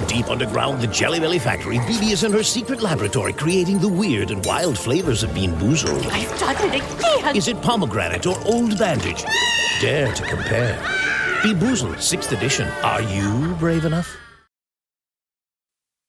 Deep underground the Jelly Belly factory, BB is in her secret laboratory creating the weird and wild flavors of Bean Boozled. I've done it again! Is it pomegranate or old bandage? Dare to compare. Bean Boozled, 6th edition. Are you brave enough?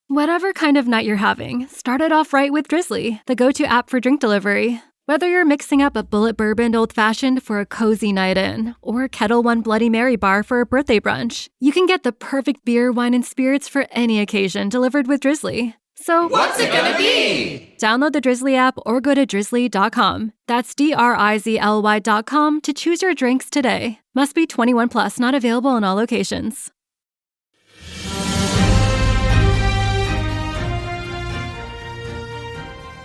Whatever kind of night you're having, start it off right with Drizzly, the go-to app for drink delivery. Whether you're mixing up a Bullet Bourbon Old Fashioned for a cozy night in, or a Kettle One Bloody Mary bar for a birthday brunch, you can get the perfect beer, wine, and spirits for any occasion delivered with Drizzly. So, what's it gonna be? Download the Drizzly app or go to drizzly.com. That's DRIZLY.com to choose your drinks today. Must be 21 plus, not available in all locations.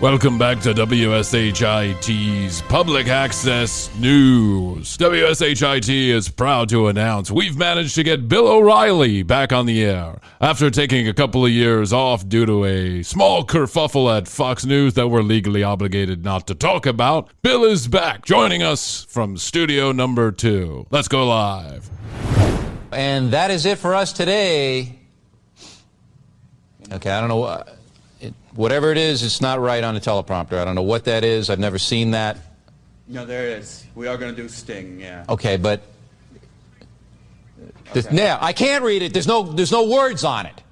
Welcome back to WSHIT's Public Access News. WSHIT is proud to announce we've managed to get Bill O'Reilly back on the air. After taking a couple of years off due to a small kerfuffle at Fox News that we're legally obligated not to talk about, Bill is back, joining us from studio number 2. Let's go live. And that is it for us today. Okay, I don't know. Whatever it is, it's not right on the teleprompter. I don't know what that is. I've never seen that. No, there it is. We are going to do Sting, yeah. Okay, but yeah, I can't read it. There's no words on it.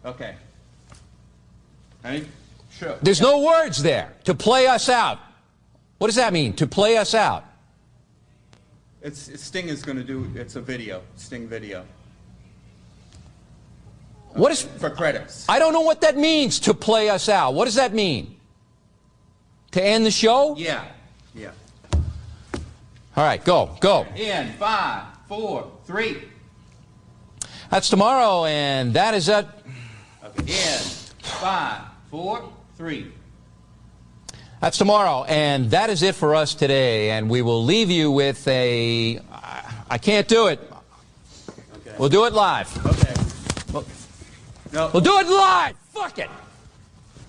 Okay. Ready? Sure. There's no words there. To play us out. What does that mean? To play us out. Sting is going to do. It's a video. Sting video. What is for credits? I don't know what that means, to play us out. What does that mean? To end the show? Yeah. Yeah. All right, go. In 5, 4, 3. That's tomorrow, and that is it. Okay. In 5, 4, 3. That's tomorrow, and that is it for us today. And we will leave you with a. I can't do it. Okay. We'll do it live. Okay. No. We'll do it live. Fuck it.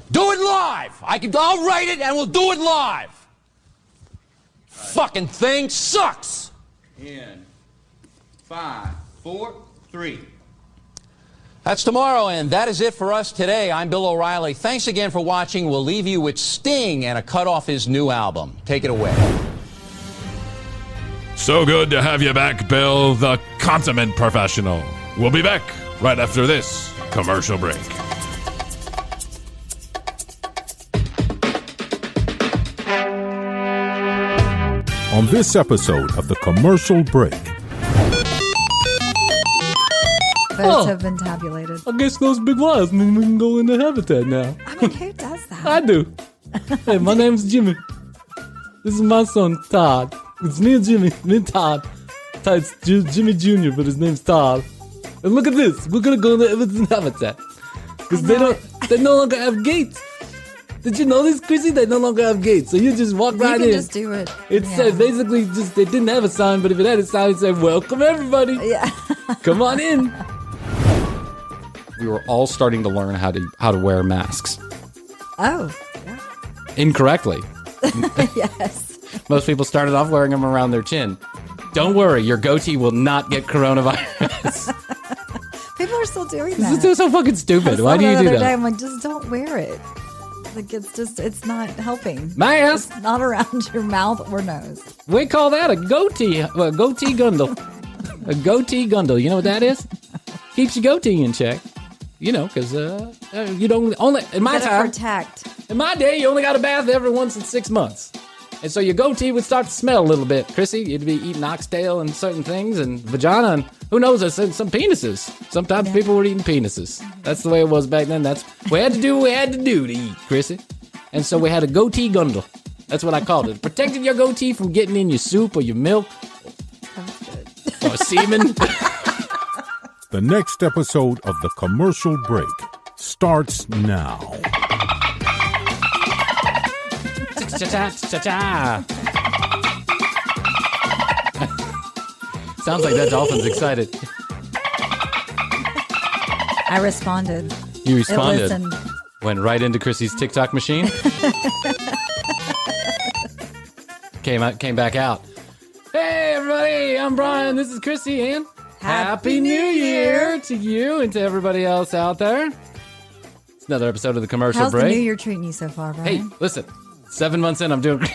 Do it live. I'll write it and we'll do it live. Right. Fucking thing sucks. In 5, 4, 3. That's tomorrow, and that is it for us today. I'm Bill O'Reilly. Thanks again for watching. We'll leave you with Sting and a cut off his new album. Take it away. So good to have you back, Bill, the consummate professional. We'll be back right after this commercial break. On this episode of The Commercial Break. Votes have been tabulated. I guess those big lies mean we can go into habitat now. I mean, who does that? I do. Hey, my name's Jimmy. This is my son, Todd. It's me and Jimmy. Me and Todd. Todd's Jimmy Jr., but his name's Todd. And look at this. We're going to go into habitat. Because they no longer have gates. Did you know this, Krissy? They no longer have gates. So you just walk right in. You can just do it. It said basically just, they didn't have a sign, but if it had a sign, it said, welcome everybody. Yeah. Come on in. We were all starting to learn how to wear masks. Oh, yeah. Incorrectly. Yes. Most people started off wearing them around their chin. Don't worry, your goatee will not get coronavirus. People are still doing that. This is so fucking stupid. Why do you do that? I'm like, just don't wear it. Like, it's not helping. Mask! It's not around your mouth or nose. We call that a goatee gundle. A goatee gundle. You know what that is? Keeps your goatee in check. You know, because you don't only in my time. Protect. In my day, you only got a bath every once in 6 months. And so your goatee would start to smell a little bit. Krissy, you'd be eating oxtail and certain things and vagina and who knows, some penises. Sometimes people were eating penises. That's the way it was back then. We had to do what we had to do to eat, Krissy. And so we had a goatee gundle. That's what I called it. Protected your goatee from getting in your soup or your milk. Or semen. The next episode of The Commercial Break starts now. Cha-cha-cha-cha. Sounds like that dolphin's excited. I responded. You responded? It listened. Went right into Krissy's TikTok machine? Came back out. Hey, everybody, I'm Bryan. This is Krissy and... Happy New Year to you and to everybody else out there. It's another episode of the commercial How's break. the New Year treating you so far, Bryan? Hey, listen. 7 months in, I'm doing great.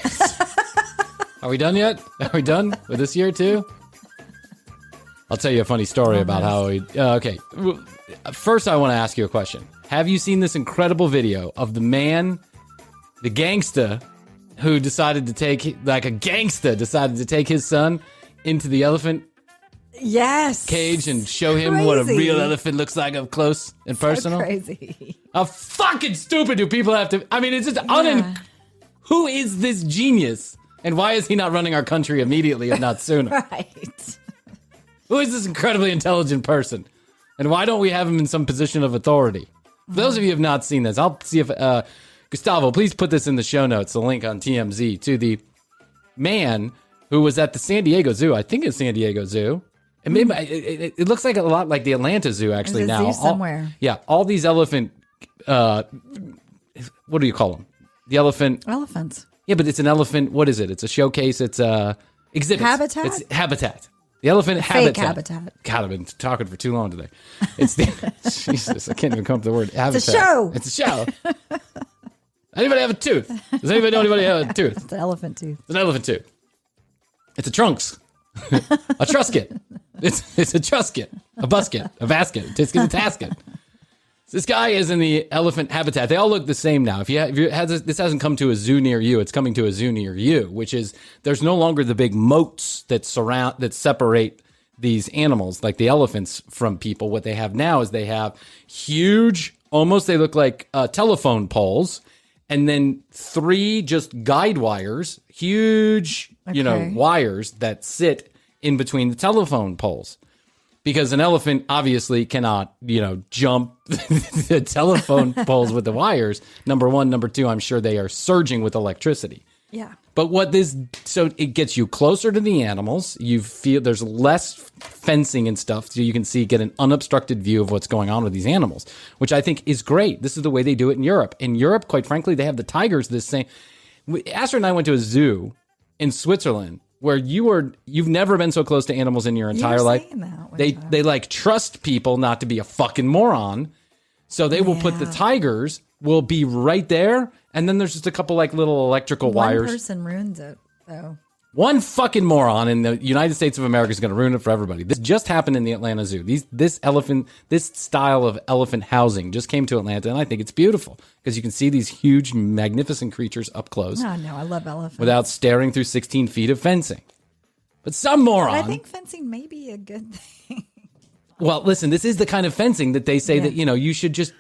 Are we done yet? Are we done with this year too? I'll tell you a funny story about how we... okay. First, I want to ask you a question. Have you seen this incredible video of the man, the gangsta, who decided to take his son into the elephant cage and show him what a real elephant looks like up close and personal? Crazy. How fucking stupid do people have to... I mean, it's just... Who is this genius? And why is he not running our country immediately, if not sooner? Right. Who is this incredibly intelligent person? And why don't we have him in some position of authority? For those of you who have not seen this, I'll see if... Gustavo, please put this in the show notes, the link on TMZ, to the man who was at the San Diego Zoo. I think it's San Diego Zoo. And maybe it looks like a lot like the Atlanta Zoo, actually, There's a now. zoo somewhere. All these elephant... what do you call them? The elephant... Elephants. Yeah, but it's an elephant. What is it? It's a showcase. It's a exhibit. Habitat? It's habitat. The elephant Fake habitat. God, I've been talking for too long today. It's the... Jesus, I can't even come up with the word habitat. It's a show. It's a show. Anybody have a tooth? Does anybody know anybody have a tooth? It's an elephant tooth. It's an elephant tooth. It's a trunks. A trusket. It's a trusket. A busket. A basket. A tisket. A tasket. This guy is in the elephant habitat. They all look the same now. If this hasn't come to a zoo near you, it's coming to a zoo near you, which is there's no longer the big moats that separate these animals, like the elephants, from people. What they have now is they have huge, almost they look like telephone poles, and then 3 just guide wires, huge, wires that sit in between the telephone poles. Because an elephant obviously cannot, jump the telephone poles with the wires. Number one. Number two, I'm sure they are surging with electricity. Yeah. But so it gets you closer to the animals. You feel there's less fencing and stuff, so you can get an unobstructed view of what's going on with these animals, which I think is great. This is the way they do it in Europe. In Europe, quite frankly, they have the tigers the same. Astrid and I went to a zoo in Switzerland where you've never been so close to animals in your entire life. They trust people not to be a fucking moron. So they will put the tigers will be right there. And then there's just a couple little electrical wires. One person ruins it, though. One fucking moron in the United States of America is going to ruin it for everybody. This just happened in the Atlanta Zoo. This style of elephant housing just came to Atlanta, and I think it's beautiful because you can see these huge, magnificent creatures up close. Oh, no, I love elephants. Without staring through 16 feet of fencing. But some moron... But I think fencing may be a good thing. Well, listen, this is the kind of fencing that they say that, you should just...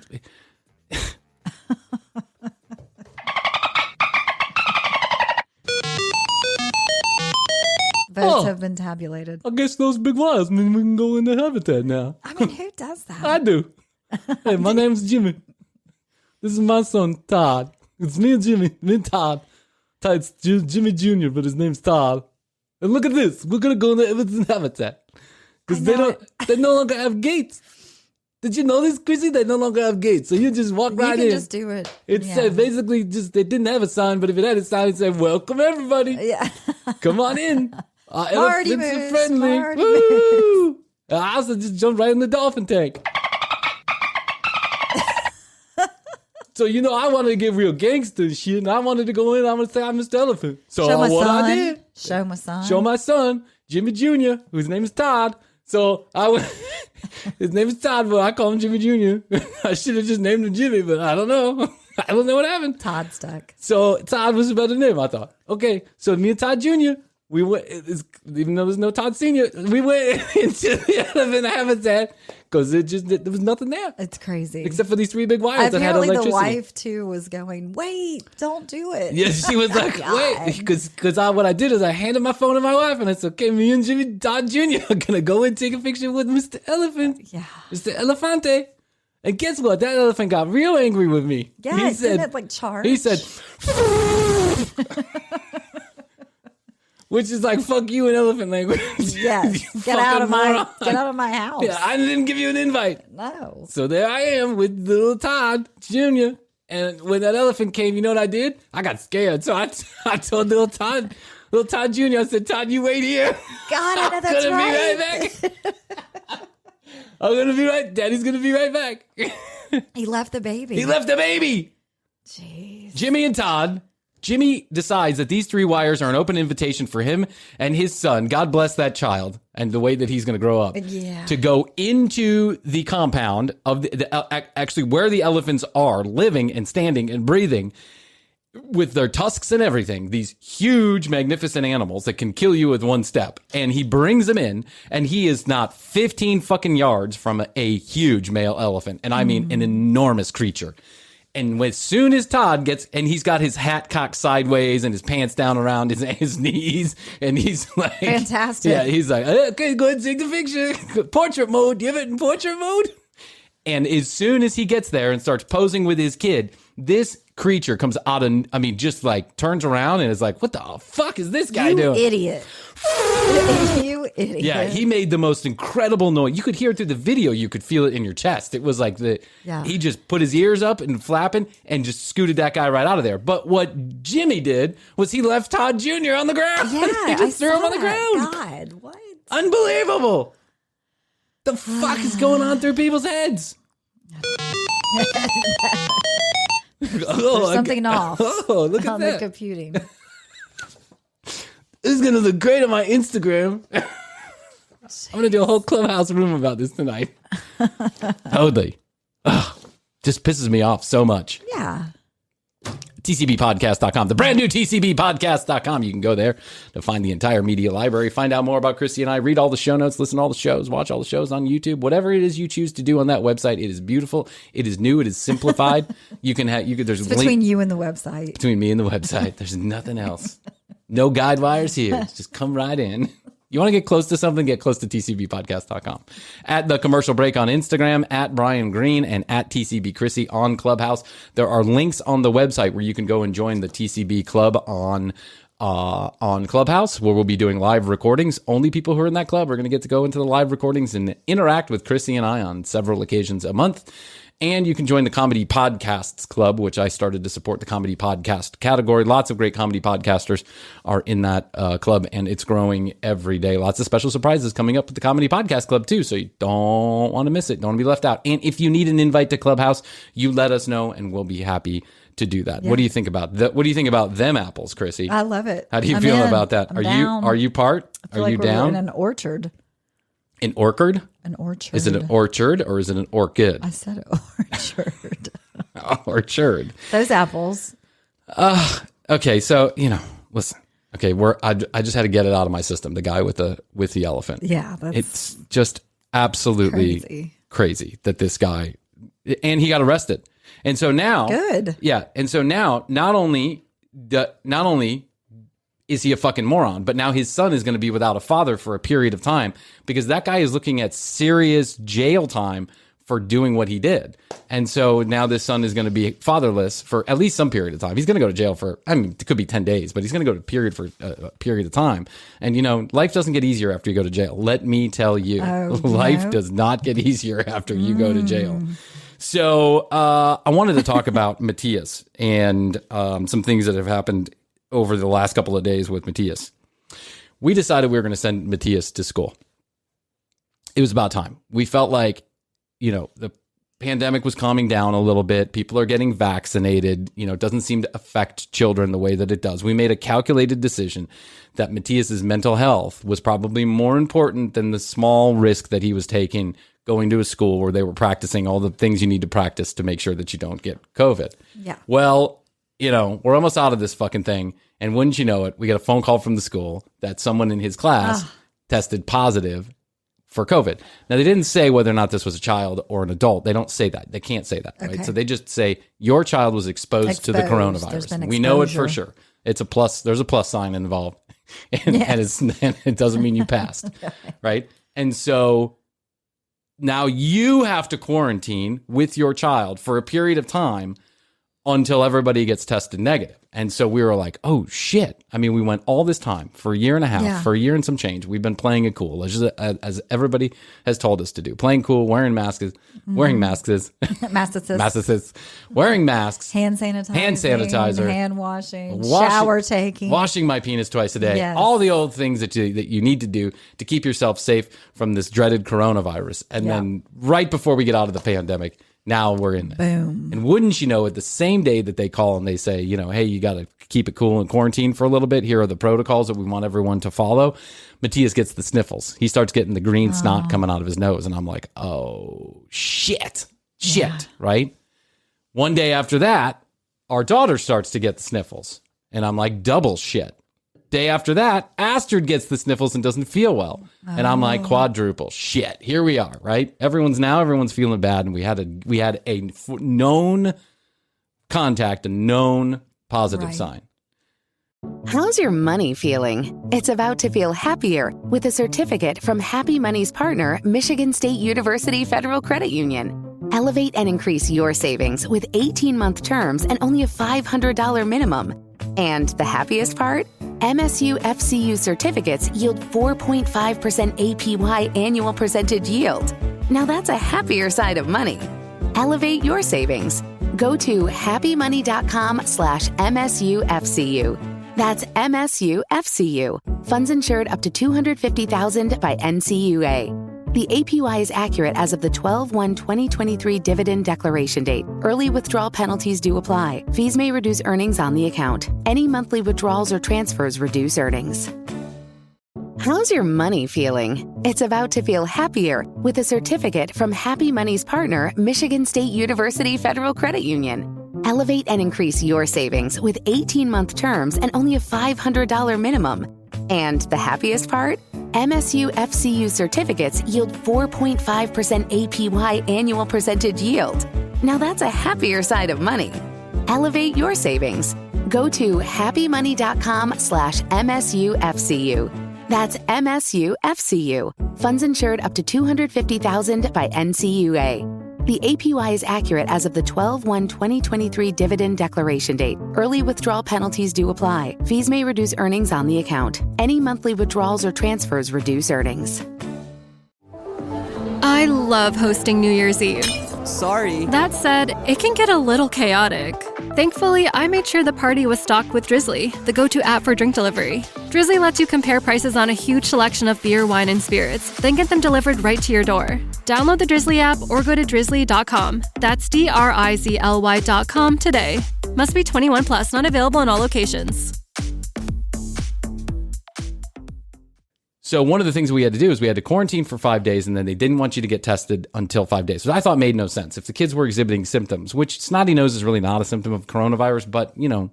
Votes have been tabulated. I guess those big wires mean we can go in the habitat now. I mean, who does that? I do. Hey, my name's Jimmy. This is my son, Todd. It's me and Jimmy. Me and Todd. Todd's Jimmy Jr., but his name's Todd. And look at this. We're going to go in the elephant habitat. Because they no longer have gates. Did you know this, Krissy? They no longer have gates. So you just walk right in. You can just do it. It said basically they didn't have a sign, but if it had a sign, it said, welcome everybody. Yeah. Come on in. Marty Elephants are Moose, friendly. Marty Woo! I also just jumped right in the dolphin tank. So, I wanted to get real gangster and shit, and I wanted to go in, I'm going to say I'm Mr. Elephant. So I did. Show my son. Show my son, Jimmy Jr., whose name is Todd. So I went, his name is Todd, but I call him Jimmy Jr. I should have just named him Jimmy, but I don't know. I don't know what happened. Todd stuck. So Todd was a better name, I thought. Okay, so me and Todd Jr., we went, even though there's no Todd Sr., we went into the elephant habitat because there was nothing there. It's crazy. Except for these 3 big wires that had Apparently electricity. the wife, too, was going, wait, don't do it. Yeah, she was like, wait. Because what I did is I handed my phone to my wife and I said, okay, me and Jimmy Todd Jr. are going to go and take a picture with Mr. Elephant. Yeah. Mr. Elefante. And guess what? That elephant got real angry with me. Yeah, isn't it like charged? He said... Which is like fuck you in elephant language. Yes. Get out of my house. Yeah, I didn't give you an invite. No. So there I am with little Todd Jr. And when that elephant came, you know what I did? I got scared. So I told little Todd Jr., I said, Todd, you wait here. God, I know that's right back. I'm gonna be right. Daddy's gonna be right back. He left the baby. He left the baby. Jeez. Jimmy and Todd. Jimmy decides that these 3 wires are an open invitation for him and his son, God bless that child and the way that he's going to grow up, to go into the compound of actually where the elephants are living and standing and breathing with their tusks and everything, these huge, magnificent animals that can kill you with one step. And he brings them in, and he is not 15 fucking yards from a huge male elephant. And I mean an enormous creature. And as soon as Todd gets, and he's got his hat cocked sideways and his pants down around his knees, and he's like, fantastic. Yeah, he's like, okay, go ahead and take the picture. Portrait mode. Do you have it in portrait mode? And as soon as he gets there and starts posing with his kid, this creature comes out of, I mean, just like turns around and is like, what the fuck is this guy doing? Idiot. You idiot. Yeah, he made the most incredible noise. You could hear it through the video. You could feel it in your chest. It was like he just put his ears up and flapping and just scooted that guy right out of there. But what Jimmy did was he left Todd Jr. on the ground. Yeah, he just threw him on the ground. God, what? Unbelievable. The fuck is going on through people's heads? There's something off. Oh, look at on that. the computing. This is going to look great on my Instagram. I'm going to do a whole Clubhouse room about this tonight. Hoadley. Just pisses me off so much. Yeah. TCBpodcast.com, the brand new TCBpodcast.com. You can go there to find the entire media library, find out more about Krissy and I, read all the show notes, listen to all the shows, watch all the shows on YouTube, whatever it is you choose to do on that website. It is beautiful. It is new. It is simplified. There's it's between you and the website. Between me and the website. There's nothing else. No guide wires here. Just come right in. You want to get close to something, get close to TCBpodcast.com. At The Commercial Break on Instagram, at Bryan Green, and at TCB Krissy on Clubhouse. There are links on the website where you can go and join the TCB Club on Clubhouse, where we'll be doing live recordings. Only people who are in that club are going to get to go into the live recordings and interact with Krissy and I on several occasions a month. And you can join the Comedy Podcasts Club, which I started to support the comedy podcast category. Lots of great comedy podcasters are in that club, and it's growing every day. Lots of special surprises coming up with the Comedy Podcast Club, too, so you don't want to miss it. Don't want to be left out. And if you need an invite to Clubhouse, you let us know, and we'll be happy to do that. Yeah. What do you think about that? What do you think about them apples, Krissy? I love it. How do you feel about that? Are you part? Are you down? We're in an orchard. An orchard? An orchard. Is it an orchard or is it an orchid? I said orchard. Orchard. Those apples. Okay, so listen. Okay, I just had to get it out of my system. The guy with the elephant. Yeah, it's just absolutely crazy that this guy, and he got arrested, and so now good. Yeah, and so now not only is he a fucking moron, but now his son is going to be without a father for a period of time because that guy is looking at serious jail time for doing what he did. And so now this son is going to be fatherless for at least some period of time. He's going to go to jail for, it could be 10 days, but he's going to go to period for a period of time. And, life doesn't get easier after you go to jail. Let me tell you, life does not get easier after you go to jail. So I wanted to talk about Matthias and some things that have happened over the last couple of days with Matthias. We decided we were going to send Matthias to school. It was about time. We felt like, the pandemic was calming down a little bit. People are getting vaccinated. It doesn't seem to affect children the way that it does. We made a calculated decision that Matthias's mental health was probably more important than the small risk that he was taking going to a school where they were practicing all the things you need to practice to make sure that you don't get COVID. Yeah. Well, we're almost out of this fucking thing. And wouldn't you know it, we got a phone call from the school that someone in his class tested positive for COVID. Now, they didn't say whether or not this was a child or an adult. They don't say that. They can't say that, right? Okay. So they just say, your child was exposed to the coronavirus. We know it for sure. It's a plus. There's a plus sign involved. And it doesn't mean you passed, right? And so now you have to quarantine with your child for a period of time until everybody gets tested negative. And so we were like, oh shit. I mean, we went all this time for a year and a half, for a year and some change. We've been playing it cool, as everybody has told us to do. Playing cool, wearing masks, wearing masks, wearing masks, hand sanitizer, hand washing, shower taking, washing my penis twice a day, all the old things that you need to do to keep yourself safe from this dreaded coronavirus. And then right before we get out of the pandemic, now we're in it. Boom. And wouldn't you know it, the same day that they call and they say, you know, hey, you got to keep it cool and quarantine for a little bit. Here are the protocols that we want everyone to follow. Matthias gets the sniffles. He starts getting the green snot coming out of his nose. And I'm like, oh, shit, right? One day after that, our daughter starts to get the sniffles. And I'm like, double shit. Day after that, Astrid gets the sniffles and doesn't feel well. And I'm like, quadruple shit. Here we are, right? Everyone's feeling bad. And we had a known contact, a known positive sign. How's your money feeling? It's about to feel happier with a certificate from Happy Money's partner, Michigan State University Federal Credit Union. Elevate and increase your savings with 18-month terms and only a $500 minimum. And the happiest part? MSU FCU certificates yield 4.5% APY annual percentage yield. Now that's a happier side of money. Elevate your savings. Go to happymoney.com/MSUFCU. That's MSUFCU. Funds insured up to $250,000 by NCUA. The APY is accurate as of the 12/1/2023 dividend declaration date. Early withdrawal penalties do apply. Fees may reduce earnings on the account. Any monthly withdrawals or transfers reduce earnings. How's your money feeling? It's about to feel happier with a certificate from Happy Money's partner, Michigan State University Federal Credit Union. Elevate and increase your savings with 18-month terms and only a $500 minimum. And the happiest part? MSU FCU certificates yield 4.5% APY annual percentage yield. Now that's a happier side of money. Elevate your savings. Go to happymoney.com/MSUFCU. That's MSUFCU. Funds insured up to $250,000 by NCUA. The APY is accurate as of the 12/1/2023 dividend declaration date. Early withdrawal penalties do apply. Fees may reduce earnings on the account. Any monthly withdrawals or transfers reduce earnings. I love hosting New Year's Eve. Sorry. That said, it can get a little chaotic. Thankfully, I made sure the party was stocked with Drizzly, the go-to app for drink delivery. Drizzly lets you compare prices on a huge selection of beer, wine, and spirits, then get them delivered right to your door. Download the Drizzly app or go to drizzly.com. That's DRIZLY.com today. Must be 21 plus, not available in all locations. So one of the things we had to do is we had to quarantine for 5 days, and then they didn't want you to get tested until 5 days, which I thought made no sense. If the kids were exhibiting symptoms, which snotty nose is really not a symptom of coronavirus, but, you know,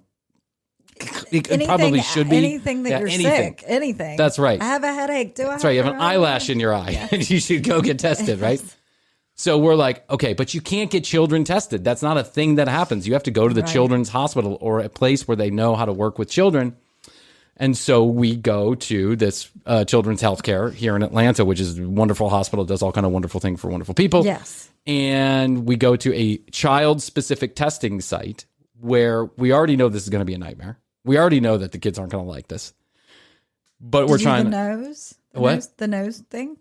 it probably should be. Anything that you're sick. Anything. That's right. I have a headache. That's right. You have an eyelash in your eye. And you should go get tested, right? So we're like, okay, but you can't get children tested. That's not a thing that happens. You have to go to the children's hospital or a place where they know how to work with children. And so we go to this children's healthcare here in Atlanta, which is a wonderful hospital, does all kind of wonderful things for wonderful people. Yes. And we go to a child-specific testing site where we already know this is going to be a nightmare. We already know that the kids aren't going to like this. But we're trying the to... nose? The nose thing?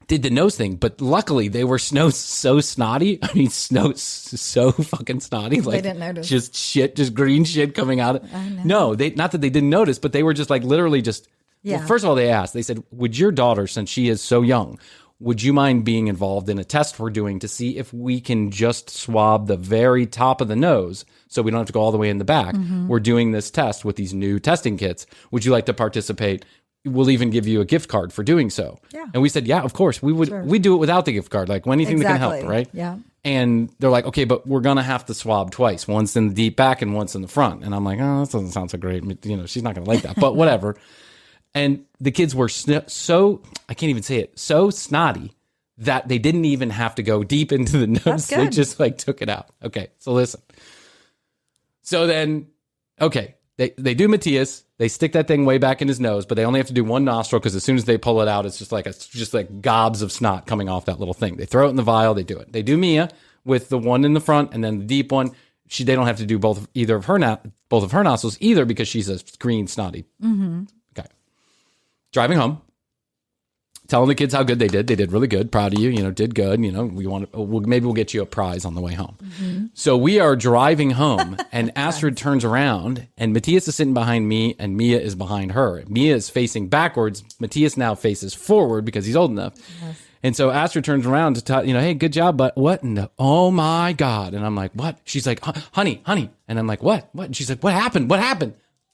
Did the nose thing, but luckily they were so snotty. I mean, so fucking snotty. Like, they didn't notice. Just green shit coming out. No, not that they didn't notice, but they were just like literally just. Yeah. Well, first of all, they said, would your daughter, since she is so young, would you mind being involved in a test we're doing to see if we can just swab the very top of the nose so we don't have to go all the way in the back? Mm-hmm. We're doing this test with these new testing kits. Would you like to participate? We'll even give you a gift card for doing so. Yeah. And we said, yeah, of course. We would. Sure. We'd do it without the gift card, like anything that can help, right? Yeah. And they're like, okay, but we're going to have to swab twice, once in the deep back and once in the front. And I'm like, oh, that doesn't sound so great. You know, she's not going to like that, but whatever. And the kids were so, I can't even say it, so snotty that they didn't even have to go deep into the nose. They just like took it out. Okay, so listen. So then, okay, they do Matthias. They stick that thing way back in his nose, but they only have to do one nostril because as soon as they pull it out, it's just like gobs of snot coming off that little thing. They throw it in the vial. They do it. They do Mia with the one in the front and then the deep one. they don't have to do both of her nostrils either because she's a green snotty. Mm-hmm. Okay. Driving home, telling the kids how good they did. They did really good. Proud of you. Did good. Maybe we'll get you a prize on the way home. Mm-hmm. So we are driving home, and Astrid turns around, and Matthias is sitting behind me, and Mia is behind her. Mia is facing backwards. Matthias now faces forward because he's old enough. Yes. And so Astrid turns around to tell, hey, good job, but what? Oh my God. And I'm like, what? She's like, honey. And I'm like, what? And she's like, what happened?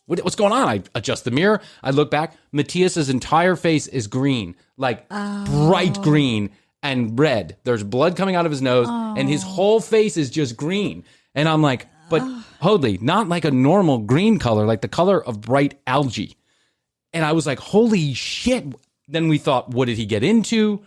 What's going on? I adjust the mirror. I look back. Matthias's entire face is green, like bright green and red. There's blood coming out of his nose and his whole face is just green. And I'm like, but Hoadley, not like a normal green color, like the color of bright algae. And I was like, holy shit. Then we thought, what did he get into?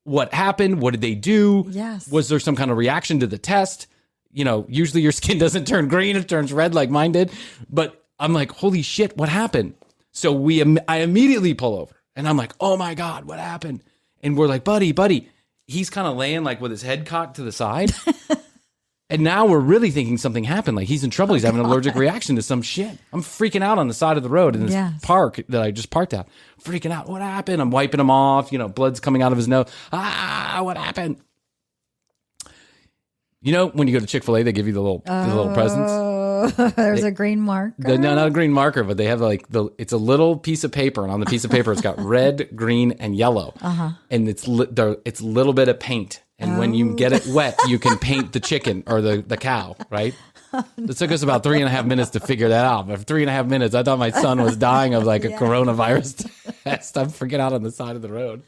What happened? What did they do? Yes. Was there some kind of reaction to the test? Usually your skin doesn't turn green. It turns red like mine did. But I'm like, holy shit, what happened? So I immediately pull over and I'm like, oh my God, what happened? And we're like, buddy. He's kind of laying like with his head cocked to the side. And now we're really thinking something happened. Like he's in trouble. He's having an allergic reaction to some shit. I'm freaking out on the side of the road in this park that I just parked at. Freaking out. What happened? I'm wiping him off. Blood's coming out of his nose. What happened? When you go to Chick-fil-A, they give you the little presents. There's a green marker. No, not a green marker, but they have it's a little piece of paper, and on the piece of paper, it's got red, green, and yellow. And it's a little bit of paint. And when you get it wet, you can paint the chicken or the cow, right? It took us about 3.5 minutes to figure that out. But for 3.5 minutes, I thought my son was dying of a coronavirus test. I'm freaking out on the side of the road.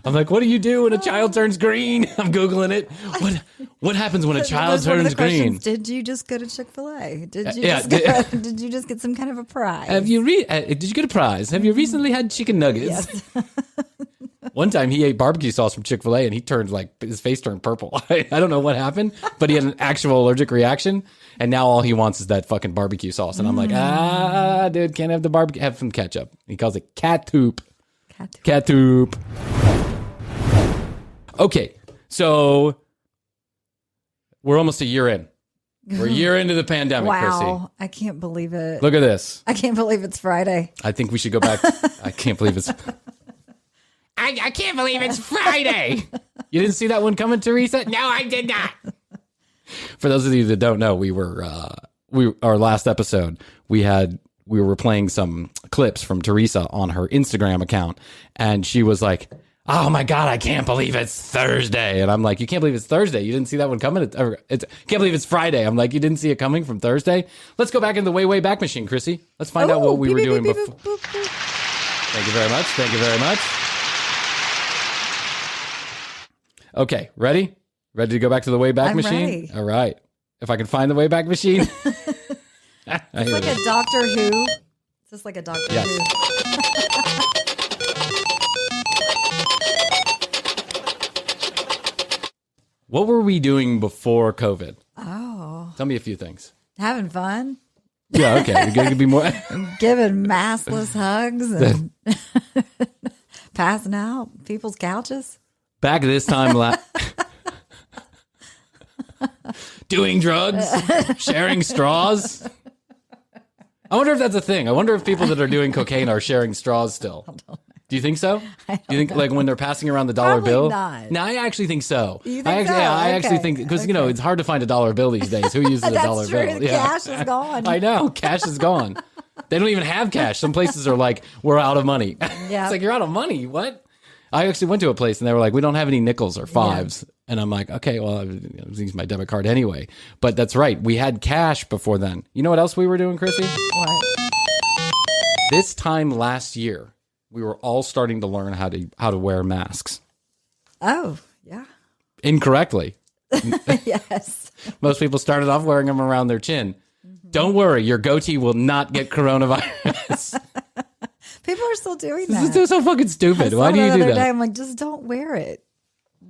I'm like, what do you do when a child turns green? I'm Googling it. What happens when a child turns green? Did you just go to Chick-fil-A? Did you just get some kind of a prize? Did you get a prize? Have you recently had chicken nuggets? Yes. One time he ate barbecue sauce from Chick-fil-A and he turned his face turned purple. I don't know what happened, but he had an actual allergic reaction. And now all he wants is that fucking barbecue sauce. And I'm like, dude, can't have the barbecue. Have some ketchup. He calls it cat-toop. Cat-toop. Okay, so we're almost a year in. We're a year into the pandemic, wow. Krissy. I can't believe it. Look at this. I can't believe it's Friday. I think we should go back. I can't believe it's... I can't believe it's Friday. You didn't see that one coming, Teresa? No, I did not. For those of you that don't know, our last episode, we were playing some clips from Teresa on her Instagram account, and she was like, oh my God, I can't believe it's Thursday. And I'm like, you can't believe it's Thursday. You didn't see that one coming? Can't believe it's Friday. I'm like, you didn't see it coming from Thursday? Let's go back into the way back machine, Krissy. Let's find out what we were doing before. Thank you very much. Thank you very much. Okay, ready? Ready to go back to the Wayback Machine? Ready. All right. If I can find the Wayback Machine. It's like a Doctor Who. It's just like a Doctor Who. What were we doing before COVID? Oh. Tell me a few things. Having fun. Yeah, okay. We're be more giving maskless hugs and passing out people's couches. Back this time doing drugs, sharing straws. I wonder if that's a thing. I wonder if people that are doing cocaine are sharing straws still. Do you think so? Do you think like when they're passing around the dollar bill? Not. No, I actually think so. You think so? Yeah, I actually think because it's hard to find a dollar bill these days. Who uses a dollar bill? Yeah. Cash is gone. I know, cash is gone. They don't even have cash. Some places are like, we're out of money. Yeah. It's like, you're out of money. What? I actually went to a place and they were like, we don't have any nickels or fives. Yeah. And I'm like, okay, well, I'm using my debit card anyway. But that's right. We had cash before then. You know what else we were doing, Krissy? What? This time last year, we were all starting to learn how to wear masks. Oh, yeah. Incorrectly. Yes. Most people started off wearing them around their chin. Mm-hmm. Don't worry, your goatee will not get coronavirus. People are still doing that. This is so fucking stupid. Why do you do that? Day, I'm like, just don't wear it.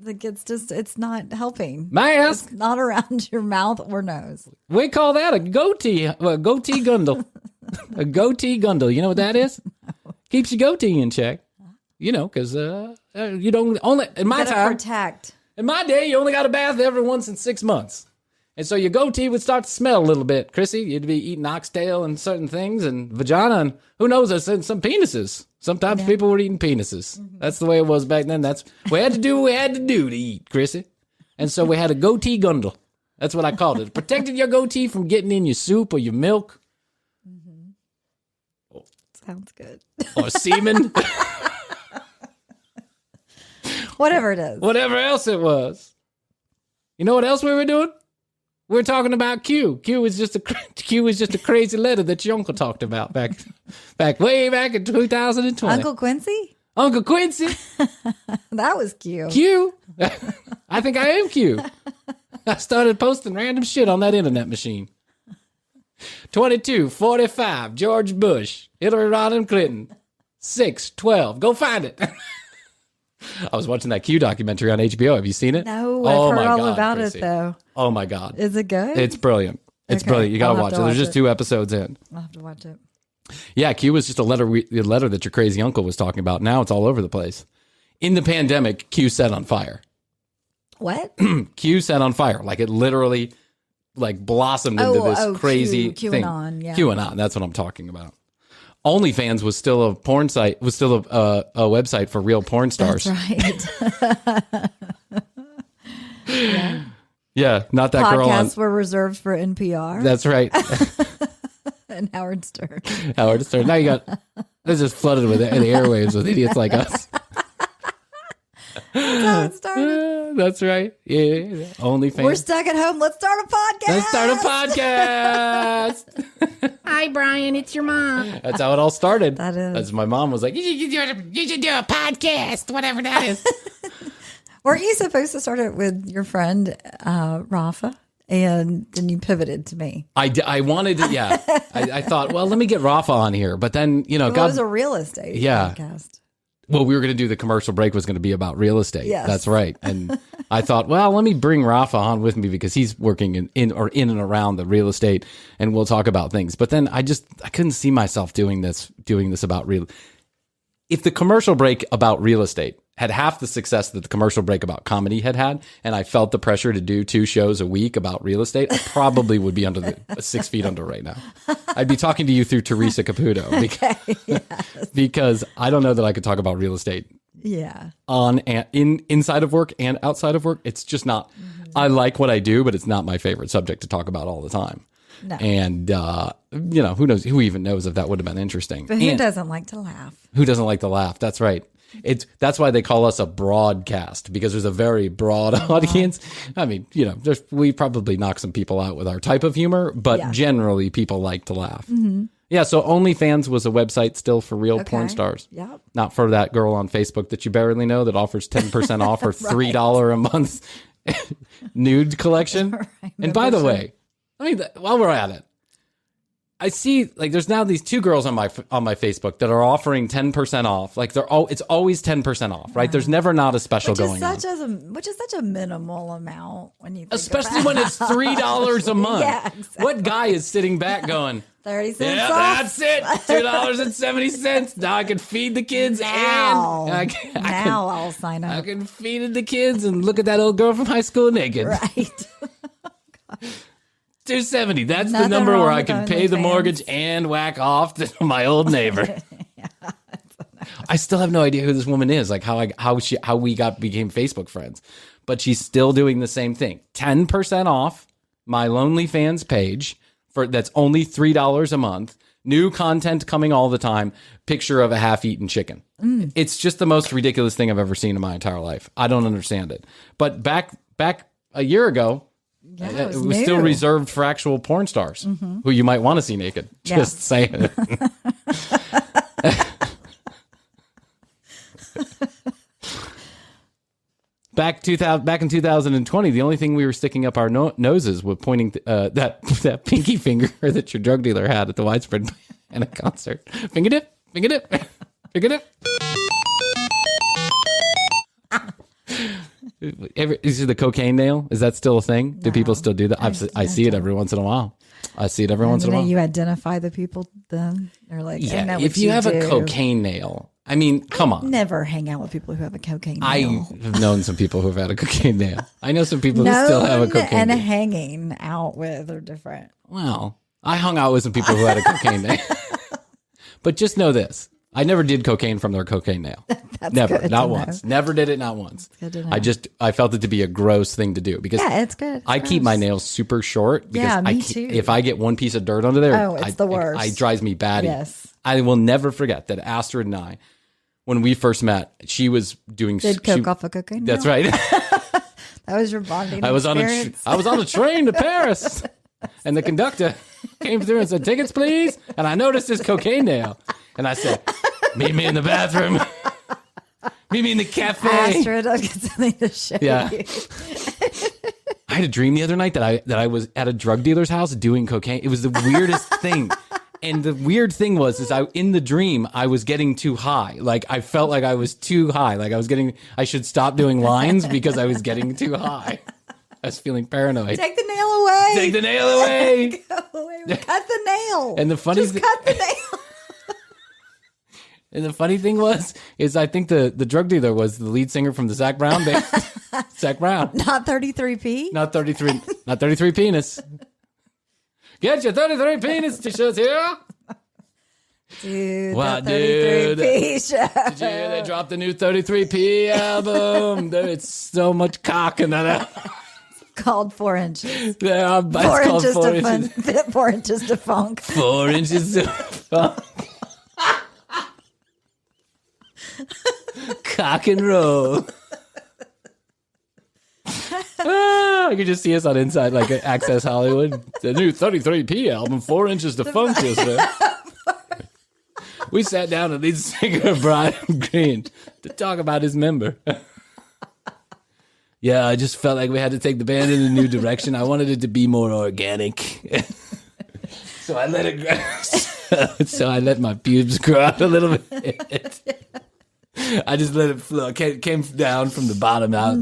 Like it's not helping. Mask. It's not around your mouth or nose. We call that a goatee gundle. A goatee gundle. You know what that is? No. Keeps your goatee in check. You know, because you don't only in my time protect. In my day, you only got a bath every once in 6 months. And so your goatee would start to smell a little bit, Krissy. You'd be eating oxtail and certain things and vagina and who knows, I said some penises. Sometimes people were eating penises. That's the way it was back then. That's we had to do what we had to do to eat, Krissy. And so we had a goatee gundle. That's what I called it. It protected your goatee from getting in your soup or your milk. Sounds good. Or semen. Whatever it is. Whatever else it was. You know what else we were doing? We were talking about Q. Q was just a crazy letter that your uncle talked about way back in 2020. Uncle Quincy? Uncle Quincy. That was cute. Q. I think I am Q. I started posting random shit on that internet machine. 22, 45, George Bush, Hillary Rodham Clinton, 6, 12. Go find it. I was watching that Q documentary on HBO. Have you seen it? No, I've heard all about it, though. Oh, my God. Is it good? It's brilliant. It's brilliant. You got to watch it. There's just 2 episodes in. I'll have to watch it. Yeah, Q was just a letter that your crazy uncle was talking about. Now it's all over the place. In the pandemic, Q set on fire. What? Q set on fire. Like it literally blossomed into this crazy thing. QAnon, yeah. QAnon, that's what I'm talking about. OnlyFans was still a porn site, was still a website for real porn stars. That's right. Yeah, not that girl on. Podcasts were reserved for NPR. That's right. And Howard Stern. Howard Stern. Now you got, this is flooded with the airwaves with idiots like us. That's how it started. That's right. Yeah. OnlyFans. We're stuck at home. Let's start a podcast. Let's start a podcast. Hi, Bryan. It's your mom. That's how it all started. That is. As my mom was like, you should do a podcast, whatever that is. Weren't you supposed to start it with your friend, Rafa? And then you pivoted to me. I wanted to, yeah. I thought, well, let me get Rafa on here. But then, It was a real estate podcast. Well, we were going to do the commercial break was going to be about real estate. Yes. That's right. And I thought, well, let me bring Rafa on with me because he's working in and around the real estate and we'll talk about things. But then I couldn't see myself doing this about real. If the commercial break about real estate had half the success that the commercial break about comedy had, and I felt the pressure to do 2 shows a week about real estate, I probably would be under 6 feet under right now. I'd be talking to you through Teresa Caputo because I don't know that I could talk about real estate. Yeah. On and inside of work and outside of work. It's just not, I like what I do, but it's not my favorite subject to talk about all the time. No. And, who knows, who even knows if that would have been interesting. But who doesn't like to laugh? Who doesn't like to laugh? That's right. That's why they call us a broadcast, because there's a very broad audience. I mean, we probably knock some people out with our type of humor, but generally people like to laugh. Mm-hmm. Yeah. So OnlyFans was a website still for real porn stars. Yep. Not for that girl on Facebook that you barely know that offers 10% off her $3 a month nude collection. Right, and by the way, while we're at it, I see there's now these 2 girls on my Facebook that are offering 10% off. It's always 10% off, right? There's never not a special going on. Which is such a minimal amount when you think especially when it's $3 a month. Yeah, exactly. What guy is sitting back going 30 cents off? That's it. $2.70. Now I can feed the kids I'll sign up. I can feed the kids and look at that old girl from high school naked. Right. $2.70. That's the number where I can pay the mortgage and whack off to my old neighbor. I still have no idea who this woman is, how we became Facebook friends. But she's still doing the same thing. 10% off my OnlyFans page that's only $3 a month. New content coming all the time. Picture of a half-eaten chicken. It's just the most ridiculous thing I've ever seen in my entire life. I don't understand it. But back a year ago, it was still reserved for actual porn stars who you might want to see naked. Just saying. Back in 2020, the only thing we were sticking up our noses was pointing that pinky finger that your drug dealer had at the Widespread in a concert. Finger dip, finger dip, finger dip. Is it the cocaine nail? Is that still a thing? Do people still do that? I see it every once in a while. You identify the people then. They're like, yeah, if you have a cocaine nail, I mean, come on. Never hang out with people who have a cocaine nail. I have known some people who've had a cocaine nail. I know some people who still have a cocaine and nail. hanging out with are different. Well, I hung out with some people who had a cocaine nail. But just know this. I never did cocaine from their cocaine nail. That's never. good Not to once. know. Never did it, not once. Good to know. I felt it to be a gross thing to do because Yeah, it's good. It's I keep my gross. nails super short because Yeah, me too. if I get one piece of dirt under there, Oh, it's the worst. It drives me batty. Yes. I will never forget that Astrid and I, when we first met, she was doing Did coke off a cocaine nail? That's right. That was your bonding I was on experience? a train to Paris, and the conductor came through and said, "Tickets, please." And I noticed this cocaine nail, and I said, "Meet me in the bathroom. Meet me in the cafe." Astrid, I've got something to show Yeah. you. I had a dream the other night that I was at a drug dealer's house doing cocaine. It was the weirdest thing. And the weird thing was, in the dream, I was getting too high. Like, I felt like I was too high. Like, I should stop doing lines because I was getting too high. I was feeling paranoid. Take the nail away. Take the nail away. Go away. Cut the nail. And the funny Just cut the nail. And the funny thing is I think the drug dealer was the lead singer from the Zac Brown band. Zac Brown. Not 33p. Not 33 penis. Get your 33 penis t-shirts here. Dude, What, the 33p dude? show. Did you hear they dropped the new 33p album? There's so much cock in that album. Called 4 inches. Yeah, it's 4 called inches 4 to inches. fun. 4 inches to funk. 4 inches of funk. Cock and roll. I could just see us on Inside, like Access Hollywood. The new 33p album, 4 inches to funk is there. We sat down with lead singer Bryan Green to talk about his member. Yeah, I just felt like we had to take the band in a new direction. I wanted it to be more organic. So I let it grow. So I let my pubes grow out a little bit. I just let it flow. It came down from the bottom out,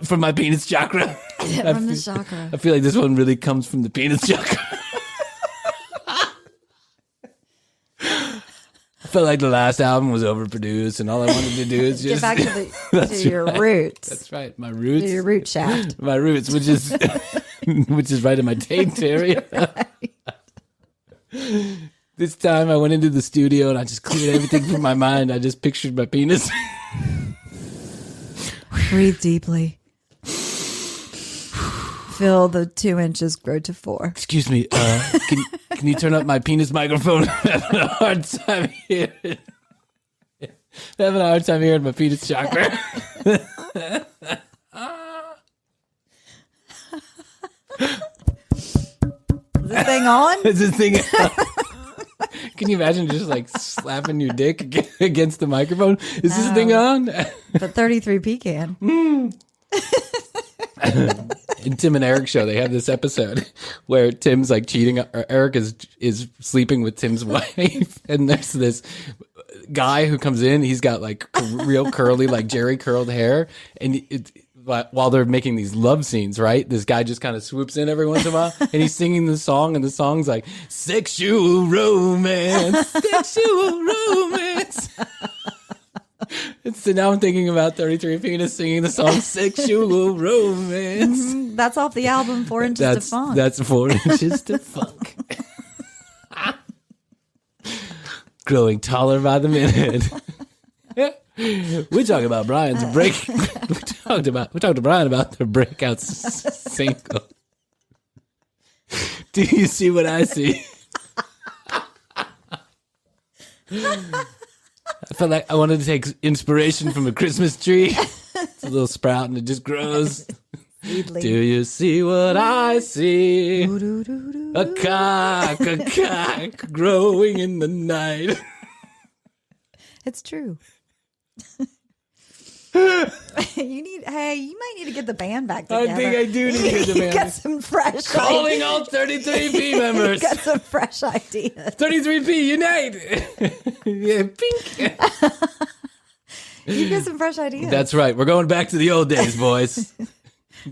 from my penis chakra. From the chakra. I feel like this one really comes from the penis chakra. I felt like the last album was overproduced, and all I wanted to do is just Get back to your roots. That's right, my roots. To your root shaft. My roots, which is right in my taint area. This time I went into the studio and I just cleared everything from my mind. I just pictured my penis. Breathe deeply. Feel the 2 inches grow to 4. Excuse me, can you turn up my penis microphone? I'm having a hard time hearing. I'm having a hard time hearing my penis chakra. Is this thing on? Is this thing Can you imagine just like slapping your dick against the microphone? Is this thing on? But 33p can. In Tim and Eric show, they have this episode where Tim's like cheating, or Eric is sleeping with Tim's wife, and there's this guy who comes in. He's got like real curly, like Jerry curled hair, and while they're making these love scenes, right? This guy just kind of swoops in every once in a while, and he's singing the song, and the song's like sexual romance, sexual romance. And so now I'm thinking about 33 Penis singing the song Sexual Romance. That's off the album 4 Inches to Funk. That's 4 inches to funk. Growing taller by the minute. We talk about Brian's break. We talked to Brian about the breakout single. Do you see what I see? I felt like I wanted to take inspiration from a Christmas tree. It's a little sprout and it just grows. Do you see what I see? A cock growing in the night. It's true. You might need to get the band back together. I think I do need to get the band. Got some fresh Calling all 33P members. Got some fresh ideas. 33P, unite. Yeah, pink. You get some fresh ideas. That's right. We're going back to the old days, boys.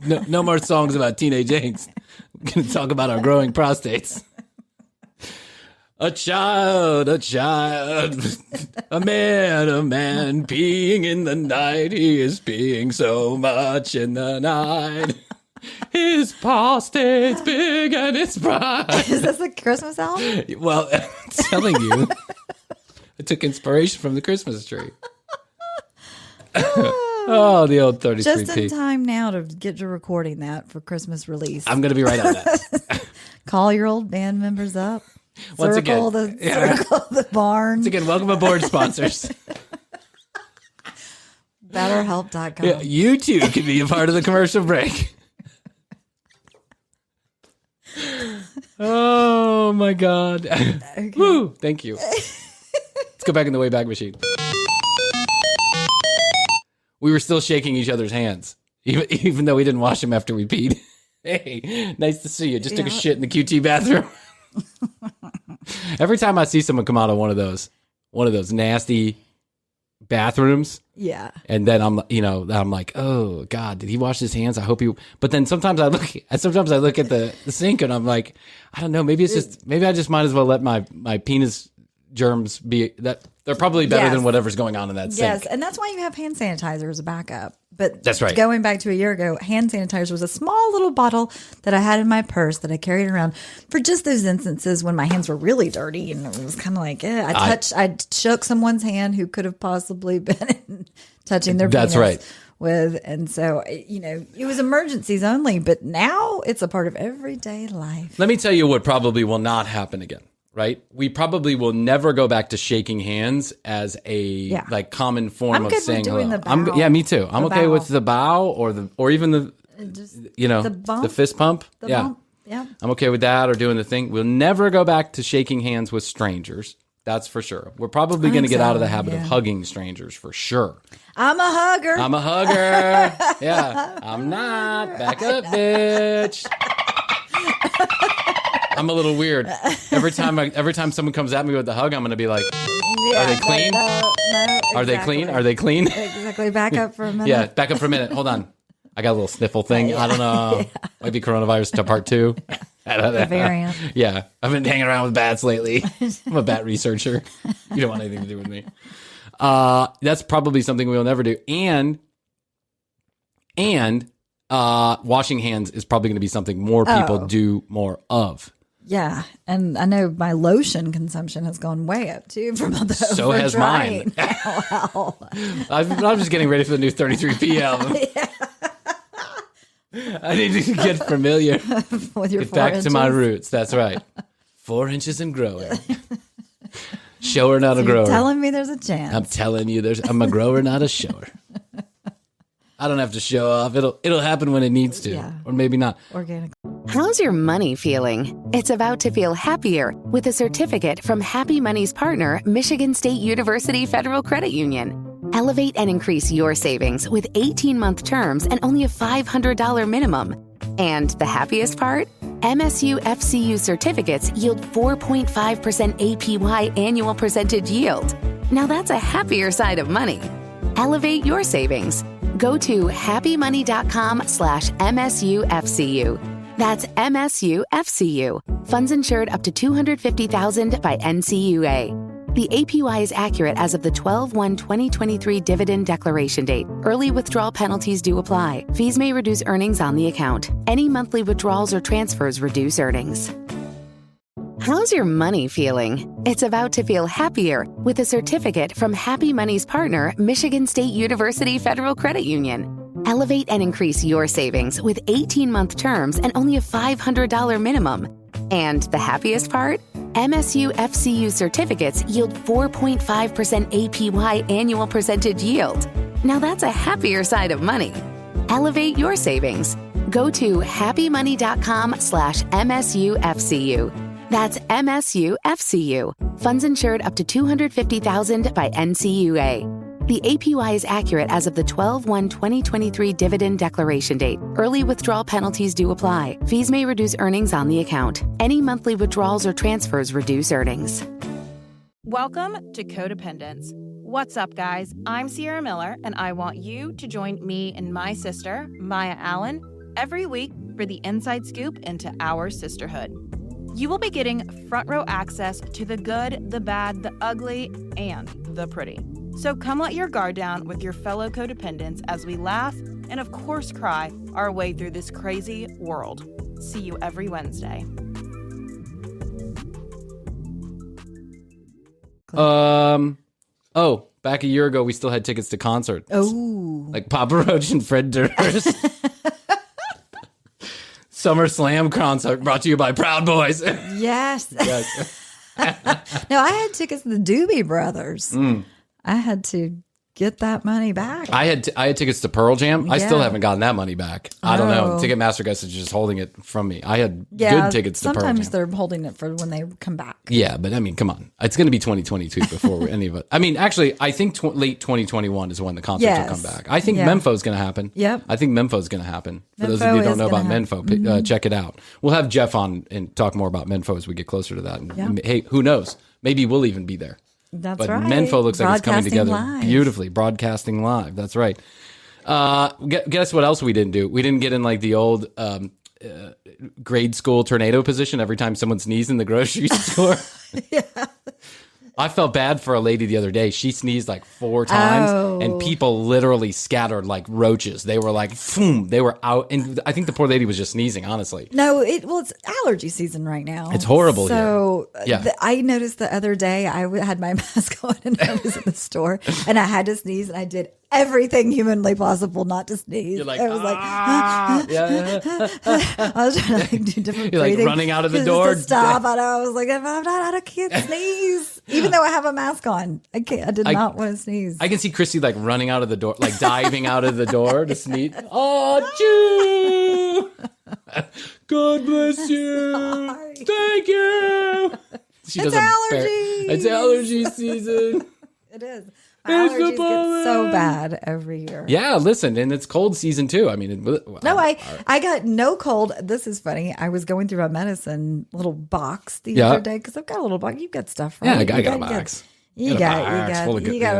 No more songs about teenage angst. We're going to talk about our growing prostates. A child, a man, peeing in the night. He is peeing so much in the night. His prostate's big and it's bright. Is this a Christmas album? Well, I'm telling you, I took inspiration from the Christmas tree. Oh, the old 33P. Just in time now to get you recording that for Christmas release. I'm going to be right on that. Call your old band members up. Once circle again, the barn. Once again, welcome aboard, sponsors. BetterHelp.com. Yeah, you too can be a part of the commercial break. Oh my God. Okay. Woo, thank you. Let's go back in the Wayback Machine. We were still shaking each other's hands, even though we didn't wash them after we peed. Hey, nice to see you. Just took a shit in the QT bathroom. Every time I see someone come out of one of those nasty bathrooms, yeah, and then I'm like, oh God, did he wash his hands? I hope he. But then sometimes I look at the sink and I'm like, I don't know, maybe I just might as well let my penis germs be that. They're probably better than whatever's going on in that sink. Yes, and that's why you have hand sanitizer as a backup. But that's right. Going back to a year ago, hand sanitizer was a small little bottle that I had in my purse that I carried around for just those instances when my hands were really dirty and it was kind of like, I shook someone's hand who could have possibly been touching their penis. That's right. With, and so, it was emergencies only, but now it's a part of everyday life. Let me tell you what probably will not happen again. Right? We probably will never go back to shaking hands as a common form of saying hello. The bow. Me too. I'm okay with the bow or even the fist pump. Bump. Yeah. I'm okay with that or doing the thing. We'll never go back to shaking hands with strangers. That's for sure. We're probably going to get out of the habit of hugging strangers for sure. I'm a hugger. Yeah. I'm not. Back up, bitch. I'm a little weird. Every time someone comes at me with a hug, I'm going to be like, are they clean? No, exactly. Are they clean? Exactly. Back up for a minute. Yeah, back up for a minute. Hold on. I got a little sniffle thing. I don't know. Might be coronavirus to part 2. The variant. Yeah. I've been hanging around with bats lately. I'm a bat researcher. You don't want anything to do with me. That's probably something we'll never do. And washing hands is probably going to be something more people do more of. Yeah, and I know my lotion consumption has gone way up too from all the So has mine. Wow. I'm just getting ready for the new 33P album. Yeah. I need to get familiar with your get back to my roots. That's right. 4 inches and growing. Shower, not a grower. You're telling me there's a chance. I'm telling you, I'm a grower, not a shower. I don't have to show off. It'll happen when it needs to, or maybe not. Organic. How's your money feeling? It's about to feel happier with a certificate from Happy Money's partner, Michigan State University Federal Credit Union. Elevate and increase your savings with 18-month terms and only a $500 minimum. And the happiest part? MSU FCU certificates yield 4.5% APY annual percentage yield. Now that's a happier side of money. Elevate your savings. Go to happymoney.com/MSUFCU. That's MSUFCU. Funds insured up to $250,000 by NCUA. The APY is accurate as of the 12/1/2023 dividend declaration date. Early withdrawal penalties do apply. Fees may reduce earnings on the account. Any monthly withdrawals or transfers reduce earnings. How's your money feeling? It's about to feel happier with a certificate from Happy Money's partner, Michigan State University Federal Credit Union. Elevate and increase your savings with 18-month terms and only a $500 minimum. And the happiest part? MSU FCU certificates yield 4.5% APY annual percentage yield. Now that's a happier side of money. Elevate your savings. Go to happymoney.com/MSUFCU. That's MSUFCU. Funds insured up to $250,000 by NCUA. The APY is accurate as of the 12/1/2023 dividend declaration date. Early withdrawal penalties do apply. Fees may reduce earnings on the account. Any monthly withdrawals or transfers reduce earnings. Welcome to Codependence. What's up, guys? I'm Sierra Miller, and I want you to join me and my sister, Maya Allen, every week for the inside scoop into our sisterhood. You will be getting front row access to the good, the bad, the ugly, and the pretty. So come let your guard down with your fellow codependents as we laugh and, of course, cry our way through this crazy world. See you every Wednesday. Back a year ago, we still had tickets to concerts. Oh. Like Papa Roach and Fred Durst. SummerSlam concert brought to you by Proud Boys. Yes. Yes. No, I had tickets to the Doobie Brothers. I had to get that money back. I had tickets to Pearl Jam. I still Yeah. haven't gotten that money back. I don't know. Oh. Ticketmaster guys are just holding it from me. I had good tickets to Pearl Jam. Sometimes they're holding it for when they come back. Yeah, but I mean, come on. It's going to be 2022 before any of it. I mean, actually, I think late 2021 is when the concerts will come back. I think Menfo's going to happen. Yep. I think Menfo's going to happen. For those of Menfo you who don't is know about gonna Menfo, check it out. We'll have Jeff on and talk more about Menfo as we get closer to that. And Yep. hey, who knows? Maybe we'll even be there. That's But right. Menfo looks like it's coming Broadcasting together live. beautifully. Broadcasting live. That's right. Guess what else we didn't do? We didn't get in like the old grade school tornado position every time someone sneezed in the grocery store. I felt bad for a lady the other day. She sneezed like 4 times, and people literally scattered like roaches. They were like, boom, they were out. And I think the poor lady was just sneezing, honestly. No, it's allergy season right now. It's horrible So here. Yeah. I noticed the other day I had my mask on and I was in the store and I had to sneeze and I did everything humanly possible not to sneeze. You're like, I was like, I was trying to like do different You're like breathing running out of the 'cause door. to stop. I was like, if I'm not, I can't sneeze. Even though I have a mask on, I can't. I did not want to sneeze. I can see Krissy like running out of the door, like diving out of the door to sneeze. Oh, Jew! God bless you. Sorry. Thank you. She It's allergies. It's allergy season. It is. My allergies get so bad every year. Yeah, listen, and it's cold season too. I mean, I got no cold. This is funny. I was going through a medicine little box the other day because I've got a little box. You've got stuff, right? Yeah, I got a box. You got a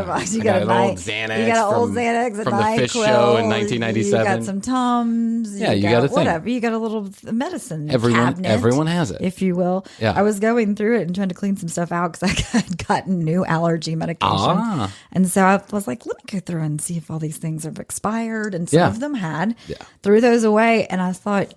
box. You got an old Xanax. You got an old Xanax, from the Fish Show in 1997. You got some Tums. Yeah, you got a thing. Whatever. You got a little medicine cabinet, everyone has it, if you will. Yeah. I was going through it and trying to clean some stuff out because I had gotten new allergy medication, and so I was like, let me go through and see if all these things have expired, and some of them had. Yeah. Threw those away, and I thought,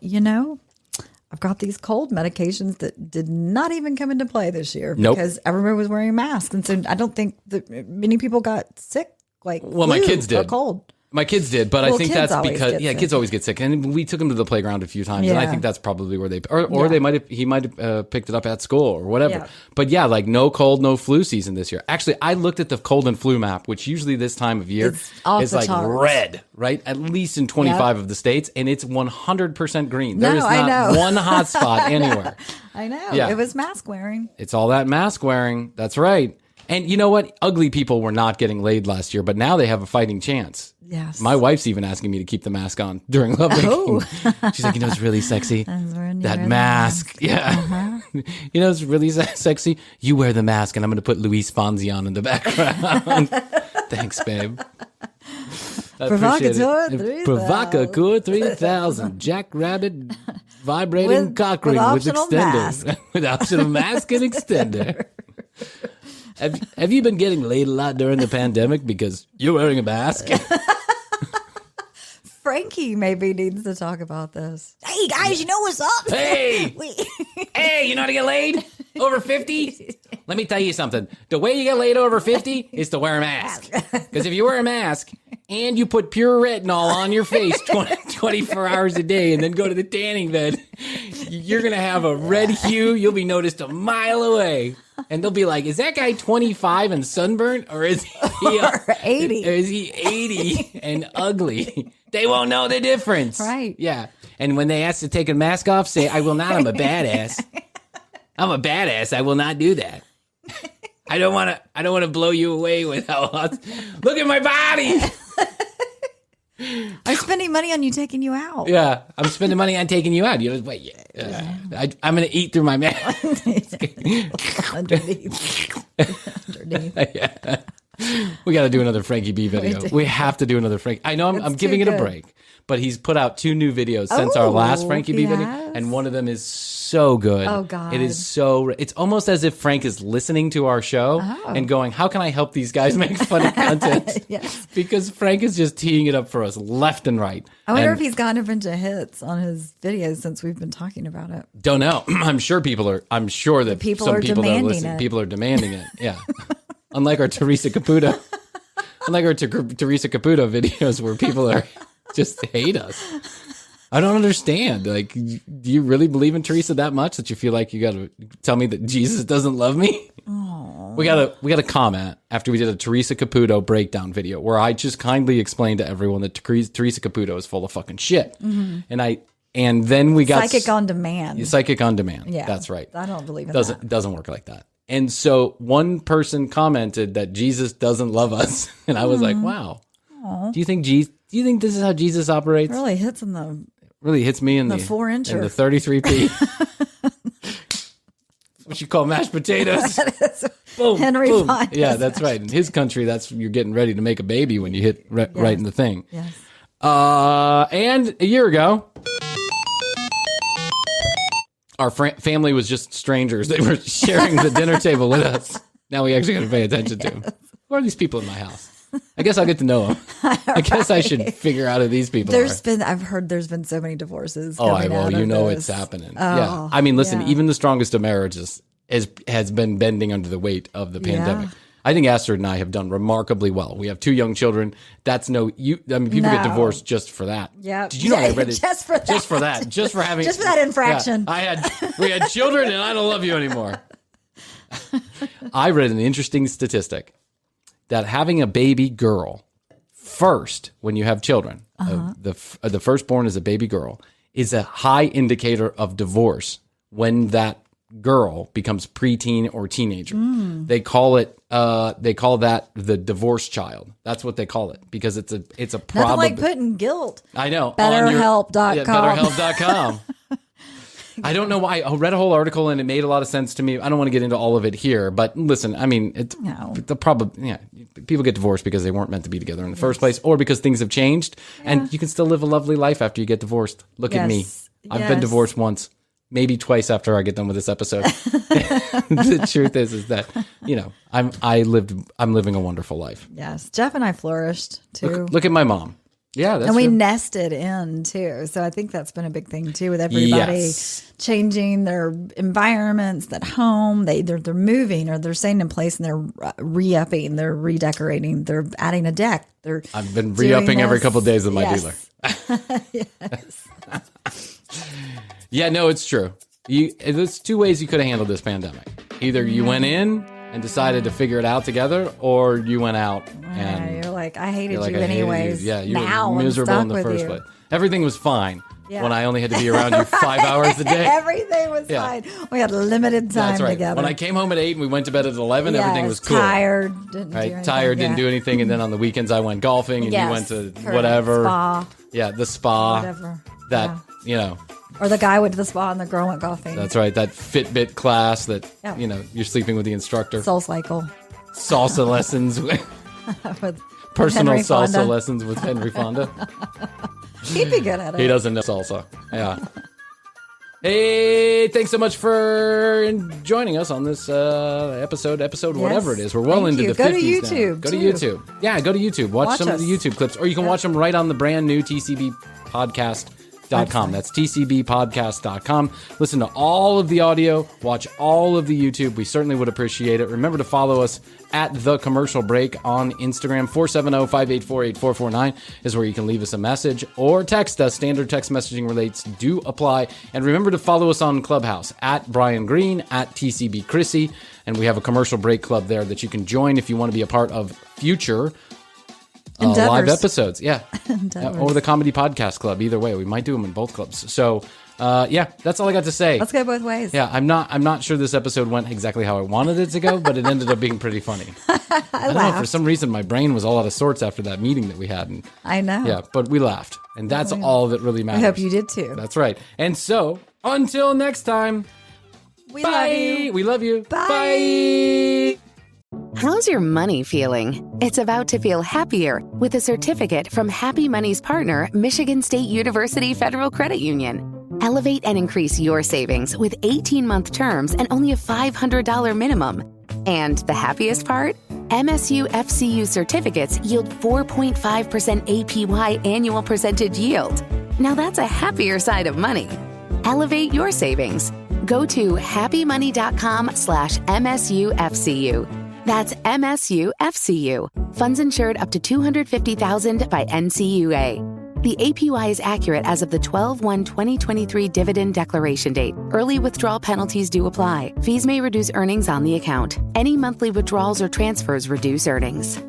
I've got these cold medications that did not even come into play this year because everybody was wearing masks. And so I don't think that many people got sick, like my kids did. or cold. My kids did, but I think kids that's always because get sick. kids always get sick, and we took them to the playground a few times, and I Yeah. think that's probably where he might have picked it up at school or whatever. Yeah. But yeah, like no cold, no flu season this year. Actually, I looked at the cold and flu map, which usually this time of year is like red, right? At least in 25 of the states, and it's 100% green. There is not one hot spot anywhere. I know. Yeah. It was mask wearing. It's all that mask wearing. That's right. And you know what? Ugly people were not getting laid last year, but now they have a fighting chance. Yes. My wife's even asking me to keep the mask on during lovemaking. She's like, it's really sexy. That mask. Yeah. It's really sexy. You wear the mask and I'm going to put Luis Fonsi on in the background. Thanks, babe. Provocateur 3000. Provocateur 3000. Jackrabbit vibrating cock ring with optional extender. mask. With optional mask and extender. Have you been getting laid a lot during the pandemic because you're wearing a mask? Frankie maybe needs to talk about this. Hey guys, you know what's up? Hey! Hey, you know how to get laid? Over 50? Let me tell you something. The way you get laid over 50 is to wear a mask. Because if you wear a mask and you put pure retinol on your face 24 hours a day and then go to the tanning bed, you're going to have a red hue. You'll be noticed a mile away. And they'll be like, is that guy 25 and sunburnt? Or is he 80? Or is he 80 and ugly? They won't know the difference. Right. Yeah. And when they ask to take a mask off, say, I will not. I'm a badass. I'm a badass. I will not do that. I don't want to blow you away with how hot. Look at my body. I'm spending money on you taking you out. Yeah, I'm spending money on taking you out. You know, wait, I'm going to eat through my mask. Underneath. Yeah. We got to do another Frankie B video. We have to do another Frankie. I know I'm giving it a break, but he's put out 2 new videos since our last Frankie B video, and one of them is so good. Oh, God. It is so. It's almost as if Frank is listening to our show and going, "How can I help these guys make funny content?" Yes. Because Frank is just teeing it up for us left and right. I wonder if he's gotten a bunch of hits on his videos since we've been talking about it. Don't know. I'm sure that People some are people that are demanding listening, it. people are demanding it. Yeah. Unlike our Teresa Caputo videos where people are just hate us. I don't understand. Like, do you really believe in Teresa that much that you feel like you got to tell me that Jesus doesn't love me? Aww. We got a comment after we did a Teresa Caputo breakdown video where I just kindly explained to everyone that Teresa Caputo is full of fucking shit. Mm-hmm. And then we got Psychic on demand. Psychic on demand. Yeah, that's right. I don't believe in that. It doesn't work like that. And so one person commented that Jesus doesn't love us, and I was like, "Wow, do you think this is how Jesus operates?" It really hits in the me in the 4-incher. in the 33p. What you call mashed potatoes? Boom, Henry boom. Fonda's Yeah, that's right. In his country, you're getting ready to make a baby when you hit right in the thing. Yes. And a year ago, our family was just strangers. They were sharing the dinner table with us. Now we actually got to pay attention to them. Who are these people in my house? I guess I'll get to know them. I guess I should figure out who these people are. I've heard there's been so many divorces. It's happening. Yeah. I mean, listen, even the strongest of marriages has been bending under the weight of the pandemic. I think Astrid and I have done remarkably well. We have 2 young children. People get divorced just for that. Yeah. Did you know I read it? Just for that. Just for that. Just for having. Just for that infraction. Yeah, we had children and I don't love you anymore. I read an interesting statistic that having a baby girl first when you have children, the firstborn is a baby girl, is a high indicator of divorce when that girl becomes preteen or teenager. They call that the divorce child. That's what they call it because it's a Nothing problem. like putting guilt. I know. BetterHelp.com. BetterHelp.com. I don't know why. I read a whole article and it made a lot of sense to me. I don't want to get into all of it here, but listen, I mean, people get divorced because they weren't meant to be together in the first place or because things have changed and you can still live a lovely life after you get divorced. Look at me. I've been divorced once, maybe twice after I get done with this episode. The truth is that, I'm living a wonderful life. Yes. Jeff and I flourished too. Look at my mom. Yeah, that's and we true. nested in too. So I think that's been a big thing too with everybody changing their environments, that home. They're moving or they're staying in place and they're re-upping, they're redecorating, they're adding a deck. I've been re-upping every couple of days with my dealer. Yes. Yeah, no, it's true. There's 2 ways you could have handled this pandemic. Either you went in and decided to figure it out together, or you went out and you're like, I hated you I anyways. Yeah, you now were miserable in the first place. Everything was fine when I only had to be around you 5 hours a day. Everything was fine. We had limited time together. When I came home at 8 and we went to bed at 11, everything was cool. Tired, didn't do anything. And then on the weekends I went golfing and you went to whatever. Spa. Yeah, the spa. Whatever. Or the guy went to the spa and the girl went golfing. That's right. That Fitbit class that, you're sleeping with the instructor. Soul Cycle. Salsa lessons. Personal salsa lessons with Henry Fonda. He'd be good at it. He doesn't know salsa. Yeah. Hey, thanks so much for joining us on this episode, whatever it is. We're well into the 50s now. Go to YouTube. Yeah, go to YouTube. Watch some of the YouTube clips. Or you can watch them right on the brand new TCB podcast.com. That's tcbpodcast.com. Listen to all of the audio. Watch all of the YouTube. We certainly would appreciate it. Remember to follow us at The Commercial Break on Instagram. 470-584-8449 is where you can leave us a message or text us. Standard text messaging rates do apply. And remember to follow us on Clubhouse at Bryan Green, at TCB Krissy. And we have a Commercial Break Club there that you can join if you want to be a part of future live episodes. Yeah. Or the Comedy Podcast Club. Either way, we might do them in both clubs. So that's all I got to say. Let's go both ways. Yeah, I'm not sure this episode went exactly how I wanted it to go, but it ended up being pretty funny. I don't know, for some reason my brain was all out of sorts after that meeting that we had. And, I know. Yeah, but we laughed. And that's all that really matters. I hope you did too. That's right. And so, until next time, we love you. We love you. Bye. How's your money feeling? It's about to feel happier with a certificate from Happy Money's partner, Michigan State University Federal Credit Union. Elevate and increase your savings with 18-month terms and only a $500 minimum. And the happiest part? MSU FCU certificates yield 4.5% APY annual percentage yield. Now that's a happier side of money. Elevate your savings. Go to happymoney.com/MSUFCU. That's MSUFCU. Funds insured up to $250,000 by NCUA. The APY is accurate as of the 12/1/2023 dividend declaration date. Early withdrawal penalties do apply. Fees may reduce earnings on the account. Any monthly withdrawals or transfers reduce earnings.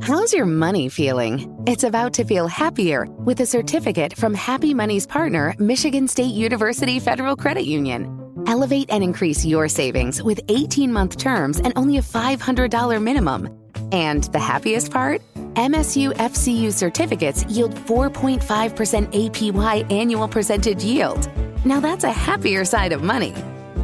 How's your money feeling? It's about to feel happier with a certificate from Happy Money's partner, Michigan State University Federal Credit Union. Elevate and increase your savings with 18-month terms and only a $500 minimum. And the happiest part? MSU FCU certificates yield 4.5% APY annual percentage yield. Now that's a happier side of money.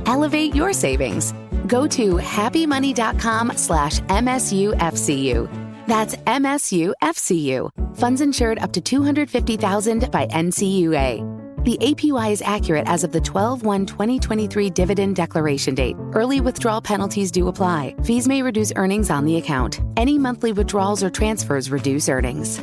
Elevate your savings. Go to happymoney.com/MSUFCU. That's MSUFCU. Funds insured up to $250,000 by NCUA. The APY is accurate as of the 12/1/2023 dividend declaration date. Early withdrawal penalties do apply. Fees may reduce earnings on the account. Any monthly withdrawals or transfers reduce earnings.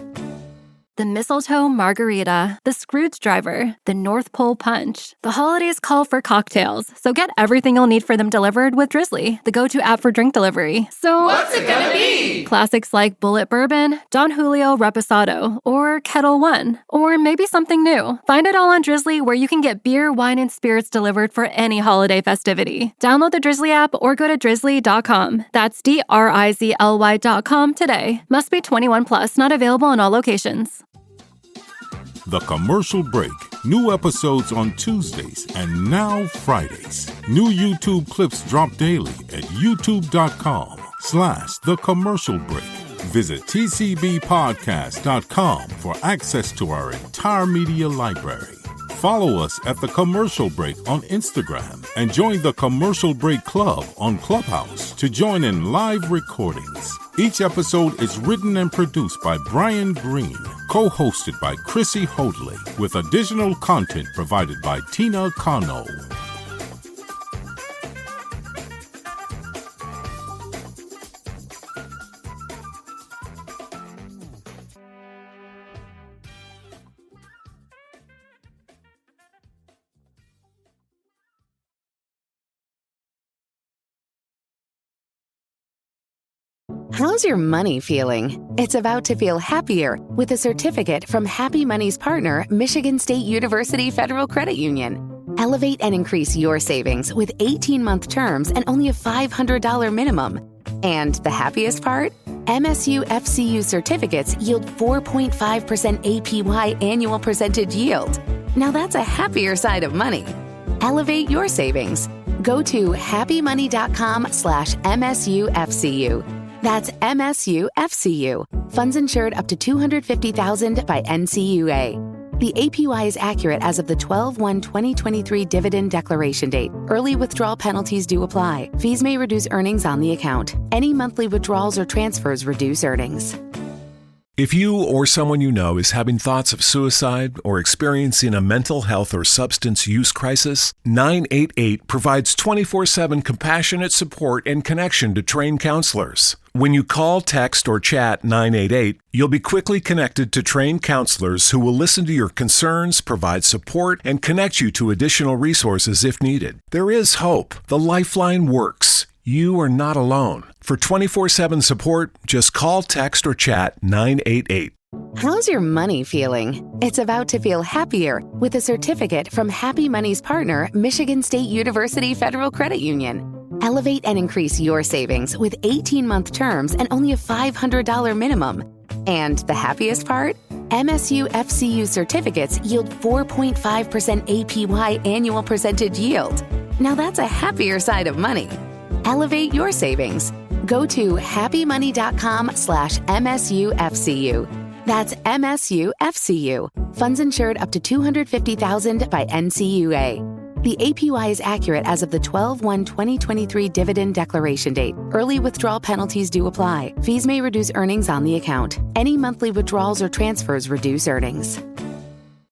The mistletoe margarita, the Scrooge driver, the North Pole punch. The holidays call for cocktails, so get everything you'll need for them delivered with Drizzly, the go-to app for drink delivery. So What's it gonna be? Classics like Bullet Bourbon, Don Julio Reposado, or Kettle One, or maybe something new. Find it all on Drizzly, where you can get beer, wine, and spirits delivered for any holiday festivity. Download the Drizzly app or go to drizzly.com. That's DRIZLY.com today. Must be 21 plus, not available in all locations. The Commercial Break. New episodes on Tuesdays and now Fridays. New YouTube clips drop daily at youtube.com/The Commercial Break. Visit tcbpodcast.com for access to our entire media library. Follow us at The Commercial Break on Instagram and join the Commercial Break Club on Clubhouse to join in live recordings. Each episode is written and produced by Brian Green, co-hosted by Krissy Hoadley, with additional content provided by Tina Cano. How's your money feeling? It's about to feel happier with a certificate from Happy Money's partner, Michigan State University Federal Credit Union. Elevate and increase your savings with 18-month terms and only a $500 minimum. And the happiest part? MSU FCU certificates yield 4.5% APY annual percentage yield. Now that's a happier side of money. Elevate your savings. Go to happymoney.com/MSUFCU. That's MSUFCU. Funds insured up to $250,000 by NCUA. The APY is accurate as of the 12/1/2023 dividend declaration date. Early withdrawal penalties do apply. Fees may reduce earnings on the account. Any monthly withdrawals or transfers reduce earnings. If you or someone you know is having thoughts of suicide or experiencing a mental health or substance use crisis, 988 provides 24/7 compassionate support and connection to trained counselors. When you call, text, or chat 988, you'll be quickly connected to trained counselors who will listen to your concerns, provide support, and connect you to additional resources if needed. There is hope. The Lifeline works. You are not alone. For 24/7 support, just call, text, or chat 988. How's your money feeling? It's about to feel happier with a certificate from Happy Money's partner, Michigan State University Federal Credit Union. Elevate and increase your savings with 18-month terms and only a $500 minimum. And the happiest part? MSU FCU certificates yield 4.5% APY annual percentage yield. Now that's a happier side of money. Elevate your savings. Go to happymoney.com/MSUFCU. That's MSUFCU. Funds insured up to $250,000 by NCUA. The APY is accurate as of the 12/1/2023 dividend declaration date. Early withdrawal penalties do apply. Fees may reduce earnings on the account. Any monthly withdrawals or transfers reduce earnings.